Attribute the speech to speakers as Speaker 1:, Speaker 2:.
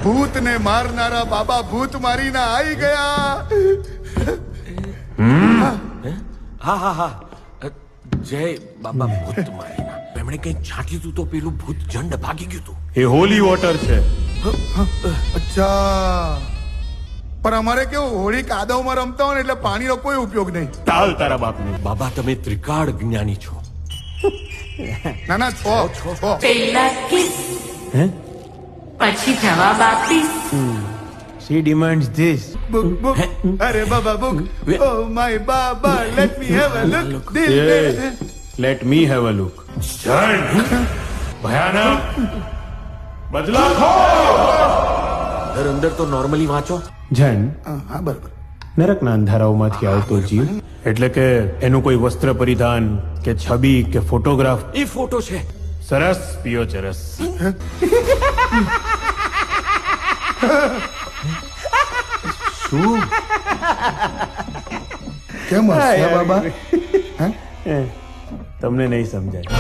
Speaker 1: ભૂતને મારનારા બાબા ભૂત મારીને આવી ગયા.
Speaker 2: હા હા હા જય બાબા ભૂત મારીના. એમણે કંઈક છાંટ્યું તું તો પેલું ભૂત જંડ ભાગી ગયું તું.
Speaker 3: એ હોલી વોટર છે.
Speaker 1: અચ્છા, પણ અમારે કેવું હોળી કાદવમાં રમતા હોય ને એટલે પાણીનો કોઈ ઉપયોગ નહીં.
Speaker 3: તાલ તારા બાપની.
Speaker 2: બાબા તમે ત્રિકાળ જ્ઞાની છો.
Speaker 1: ના ના છો.
Speaker 4: પહેલા કિસ
Speaker 3: હે?
Speaker 4: પછી જવાબ આપીશ.
Speaker 3: She demands this.
Speaker 1: બુક. અરે બાબા book. Oh my baba, let me have a look. દિલ
Speaker 3: Yes. Let me have a look. ભયાનક બદલાખો.
Speaker 2: અંદર તો નોર્મલી વાંચો.
Speaker 3: જન
Speaker 1: હા બરાબર.
Speaker 3: નરકના અંધારાઓમાંથી આવતો જીવ એટલે કે એનું કોઈ વસ્ત્ર પરિધાન કે છબી કે ફોટોગ્રાફ.
Speaker 2: એ ફોટો છે.
Speaker 3: સરસ પિયો ચરસ.
Speaker 2: શું
Speaker 1: કેમ હસ્યા બાબા?
Speaker 3: તમને નહીં સમજાય.